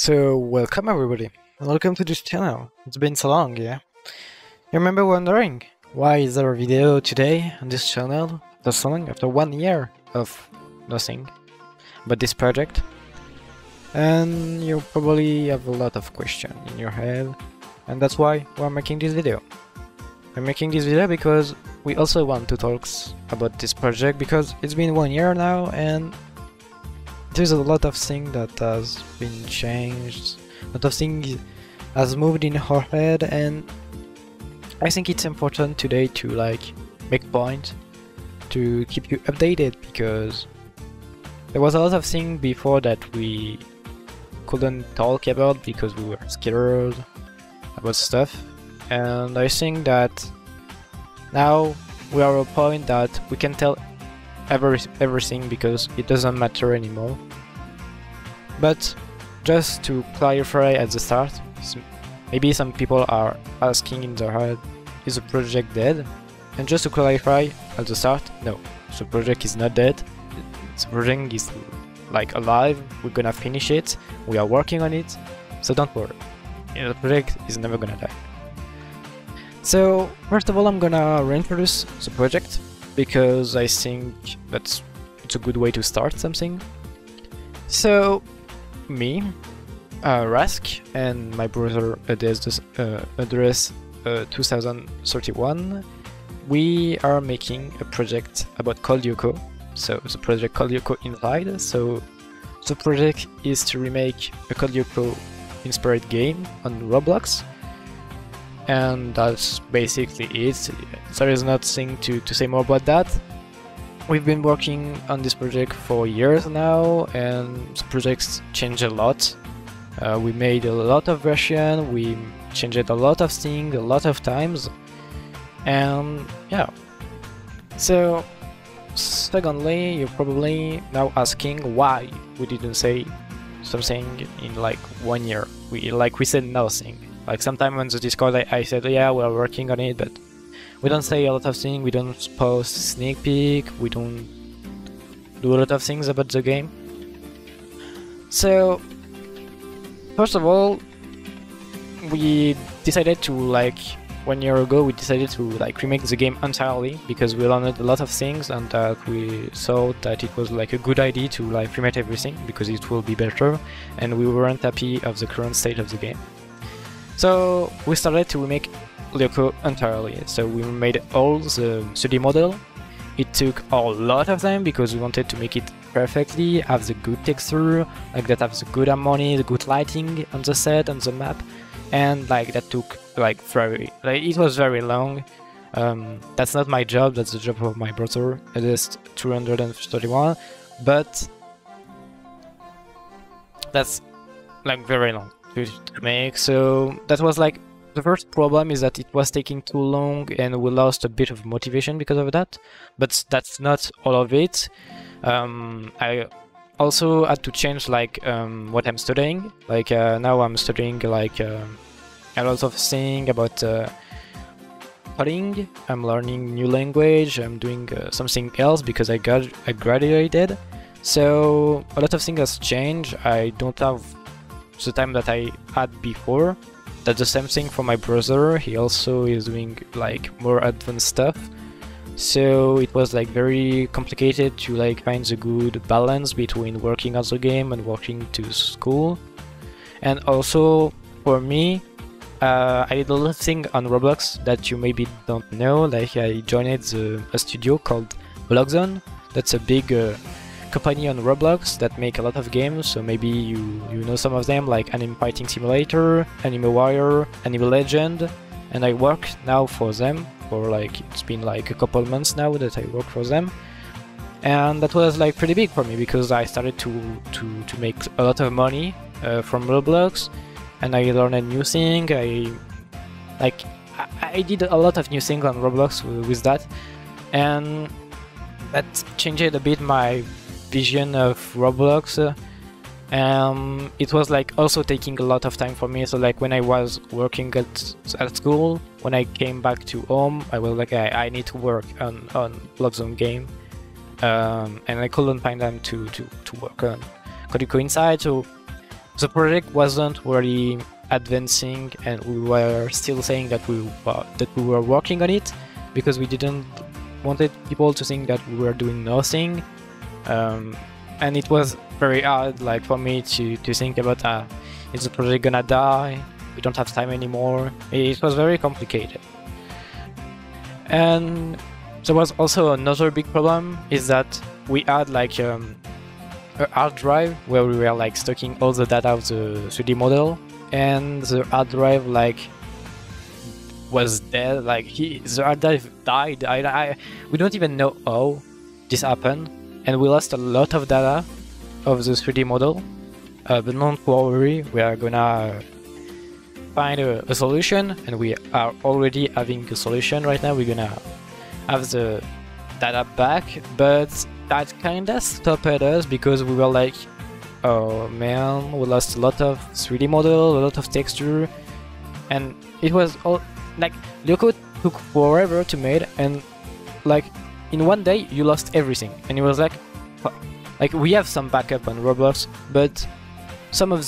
So, welcome everybody, and welcome to this channel. It's been so long, yeah? You remember wondering, why is there a video today on this channel after so long, after 1 year of nothing but this project? And you probably have a lot of questions in your head, and that's why we're making this video. We're making this video because we also want to talk about this project, because it's been 1 year now, and there's a lot of things that has been changed, a lot of things has moved in our head, and I think it's important today to make point, to keep you updated, because there was a lot of things before that we couldn't talk about because we were scared about stuff, and I think that now we are at a point that we can tell everything because it doesn't matter anymore. But just to clarify at the start, maybe some people are asking in their head, is the project dead? And just to clarify at the start, no, the project is not dead. The project is alive. We're gonna finish it, we are working on it, so don't worry, the project is never gonna die. So first of all, I'm gonna reintroduce the project, because I think it's a good way to start something. So me, Rask, and my brother address 2031, we are making a project about Call Yoko. So the project Call Yoko Inside. So the project is to remake a Call Yoko inspired game on Roblox. And that's basically it. There is nothing to say more about that. We've been working on this project for years now, and the project's changed a lot. We made a lot of versions, we changed a lot of things, a lot of times, and yeah. So, secondly, you're probably now asking why we didn't say something in 1 year. We said nothing. Sometime on the Discord I said, yeah, we're working on it, but we don't say a lot of things, we don't post sneak peek, we don't do a lot of things about the game. So, first of all, we decided to 1 year ago, we decided to remake the game entirely, because we learned a lot of things, and that we thought that it was a good idea to remake everything, because it will be better, and we weren't happy of the current state of the game. So we started to remake Yoko entirely. So we made all the 3D model. It took a lot of time because we wanted to make it perfectly, have the good texture, that have the good harmony, the good lighting on the set, on the map, and that took it was very long. That's not my job, that's the job of my brother. It is 231, but that's very long to make. So that was the first problem, is that it was taking too long and we lost a bit of motivation because of that. But that's not all of it. I also had to change what I'm studying. Now I'm studying a lot of things about coding. I'm learning new language. I'm doing something else because I graduated. So a lot of things has changed. I don't have the time that I had before. That's the same thing for my brother. He also is doing more advanced stuff. So it was very complicated to find the good balance between working on the game and working to school. And also for me, I did a lot of things on Roblox that you maybe don't know. I joined a studio called Blockzone. That's a big company on Roblox that make a lot of games, so maybe you know some of them, like Anime Fighting Simulator, Anime Warrior, Anime Legend, and I work now for them for it's been a couple months now that I work for them, and that was pretty big for me because I started to make a lot of money from Roblox, and I learned a new thing. I did a lot of new things on Roblox with that, and that changed a bit my vision of Roblox. It was also taking a lot of time for me. So when I was working at school, when I came back to home, I was I need to work on Blockzone game, and I couldn't find time to work on Code Yoko Inside. So the project wasn't really advancing, and we were still saying that we were working on it because we didn't wanted people to think that we were doing nothing. And it was very hard, like, for me to think about, is the project gonna die? We don't have time anymore. It was very complicated. And there was also another big problem, is that we had like a hard drive where we were like stocking all the data of the 3D model, and the hard drive like was dead. Like the hard drive died. We don't even know how this happened, and we lost a lot of data of the 3D model. But don't worry, we are gonna find a solution, and we are already having a solution right now. We're gonna have the data back, but that kinda stopped us because we were like, oh man, we lost a lot of 3D model, a lot of texture, and it was all like Lyoko took forever to make, and like in one day you lost everything, and it was like we have some backup on Roblox, but some of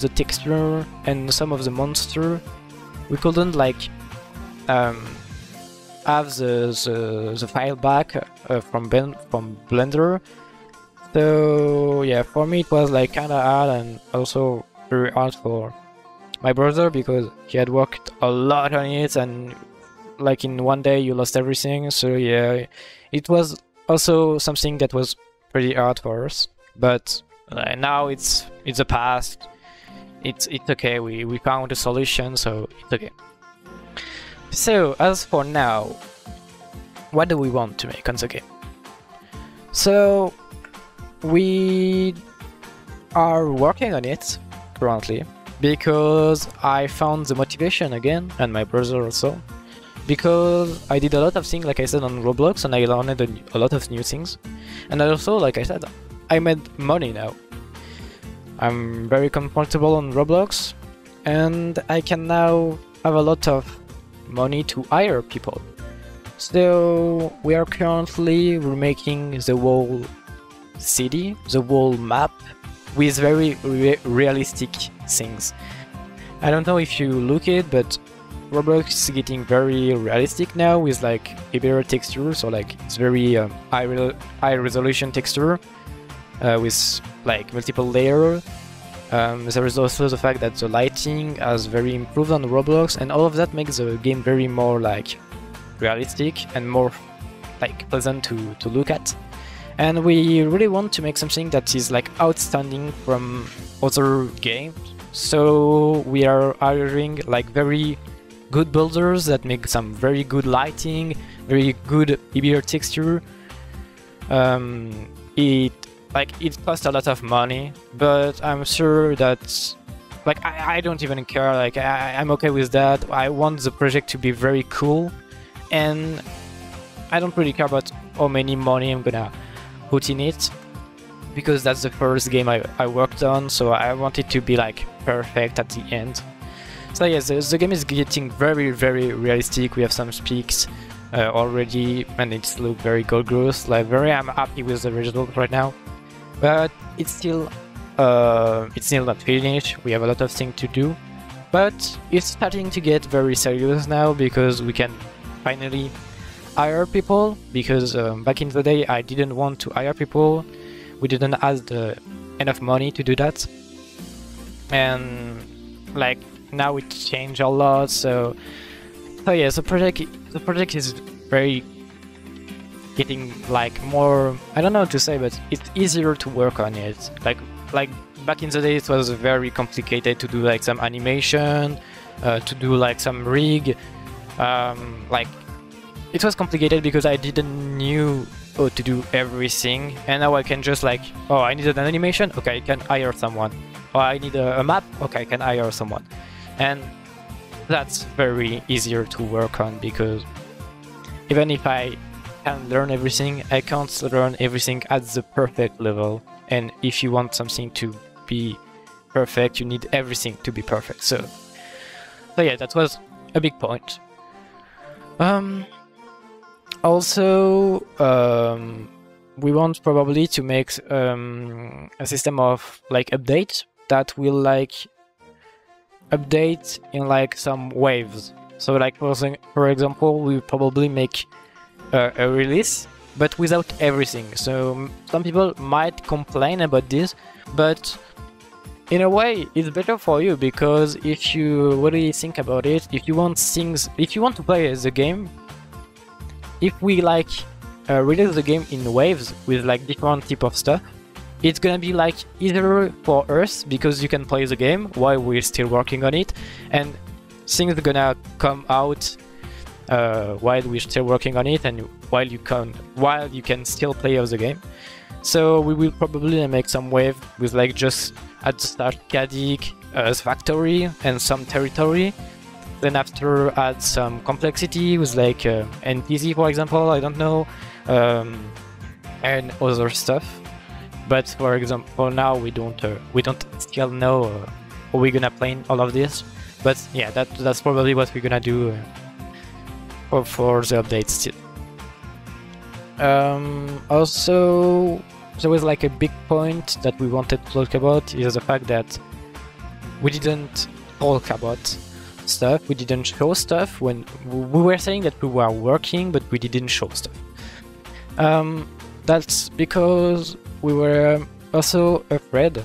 the texture and some of the monster we couldn't like have the file back from Blender. So yeah, for me it was like kinda hard, and also very hard for my brother because he had worked a lot on it, and like in one day you lost everything. So yeah, it was also something that was pretty hard for us, but now it's the past. It's okay. We found a solution, so it's okay. So as for now, what do we want to make on the game? So we are working on it currently because I found the motivation again, and my brother also, because I did a lot of things, like I said, on Roblox, and I learned a lot of new things, and also, like I said, I made money now. I'm very comfortable on Roblox, and I can now have a lot of money to hire people. So we are currently remaking the whole city, the whole map, with very realistic things. I don't know if you look it, but Roblox is getting very realistic now with like better texture, so like it's very high resolution texture with like multiple layers. There is also the fact that the lighting has very improved on Roblox, and all of that makes the game very more like realistic and more like pleasant to look at. And we really want to make something that is like outstanding from other games. So we are hiring like very good builders that make some very good lighting, very good better texture. It costs a lot of money, but I'm sure that like I don't even care. Like I'm okay with that. I want the project to be very cool, and I don't really care about how many money I'm gonna put in it, because that's the first game I worked on, so I want it to be like perfect at the end. So yes, the game is getting very realistic. We have some speaks already, and it's look very gorgeous. Like I'm happy with the result right now, but it's still not finished. We have a lot of things to do, but it's starting to get very serious now because we can finally hire people. Because back in the day I didn't want to hire people. We didn't have enough money to do that, and like now it changed a lot. So yeah, the project is very getting like more, I don't know what to say, but it's easier to work on it. Like back in the day it was very complicated to do like some animation, to do like some rig, like it was complicated because I didn't knew how to do everything, and now I can just like, oh, I needed an animation, okay, I can hire someone. Oh, I need a map, okay, I can hire someone. And that's very easier to work on, because even if I can learn everything, I can't learn everything at the perfect level. And if you want something to be perfect, you need everything to be perfect. So yeah, that was a big point. Also, we want probably to make a system of like update that will like update in like some waves. So like for example, we probably make a release, but without everything. So some people might complain about this, but in a way it's better for you, because if you really think about it, if you want to play the game, if we like release the game in waves with like different type of stuff, it's gonna be like easier for us because you can play the game while we're still working on it, and things are gonna come out while we're still working on it, and while you can still play the game. So we will probably make some wave with like just at the start Kadik as factory and some territory. Then after add some complexity with like NPC, for example, I don't know, and other stuff. But for example, for now we don't still know how we're gonna play all of this. But yeah, that's probably what we're gonna do for the updates still. Also, there was like a big point that we wanted to talk about is the fact that we didn't talk about stuff, we didn't show stuff when we were saying that we were working, but we didn't show stuff. That's because we were also afraid,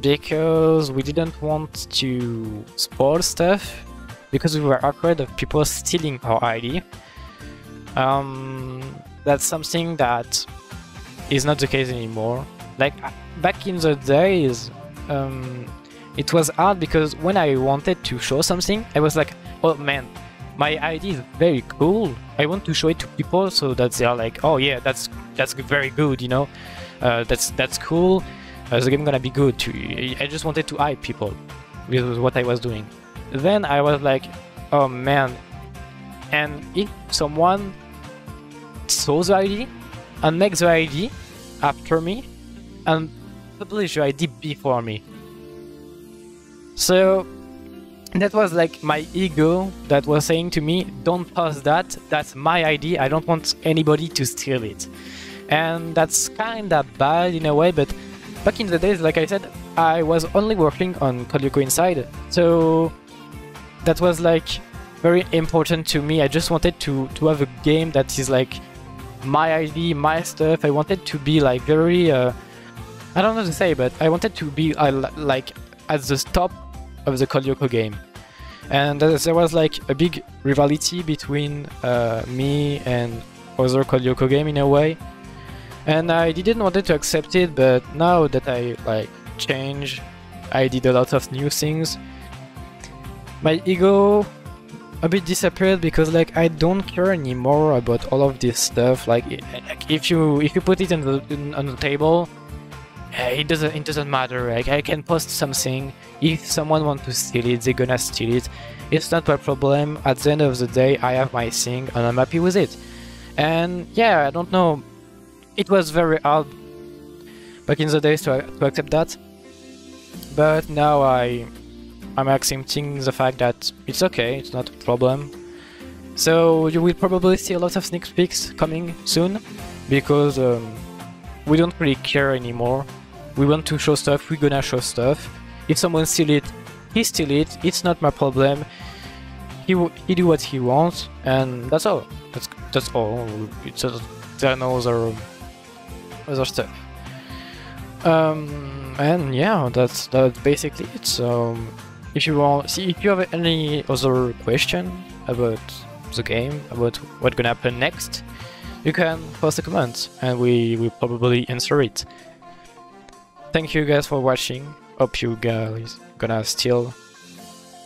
because we didn't want to spoil stuff, because we were afraid of people stealing our ID. That's something that is not the case anymore. Like back in the days, it was hard because when I wanted to show something, I was like, oh man, my ID is very cool. I want to show it to people so that they are like, oh yeah, that's very good, you know. That's cool. The game gonna be good too. I just wanted to hype people with what I was doing. Then I was like, oh man, and if someone saw the ID and makes the ID after me and publish the ID before me. So that was like my ego that was saying to me, don't post that, that's my ID, I don't want anybody to steal it. And that's kinda bad in a way, but back in the days, like I said, I was only working on Code Lyoko Inside, so that was like very important to me. I just wanted to have a game that is like my ID, my stuff. I wanted to be like very, I don't know how to say, but I wanted to be like at the top of the Code Lyoko game. And there was like a big rivalry between me and other Code Lyoko game in a way. And I didn't want to accept it, but now that I like changed, I did a lot of new things. My ego a bit disappeared because like I don't care anymore about all of this stuff. Like if you put it on the table, it doesn't matter. Like I can post something. If someone wants to steal it, they're gonna steal it. It's not my problem. At the end of the day, I have my thing and I'm happy with it. And yeah, I don't know. It was very hard back in the days to accept that, but now I'm accepting the fact that it's okay, it's not a problem. So you will probably see a lot of sneak peeks coming soon, because we don't really care anymore. We want to show stuff, we're gonna show stuff. If someone steal it, he steal it, it's not my problem. He do what he wants, and that's all. That's all. It's just, there are no other stuff. And yeah, that's basically it. So if you have any other question about the game, about what's gonna happen next, you can post a comment and we will probably answer it. Thank you guys for watching. Hope you guys gonna still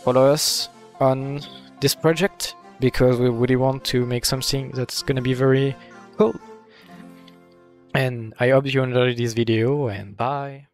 follow us on this project, because we really want to make something that's gonna be very cool. And I hope you enjoyed this video, and bye!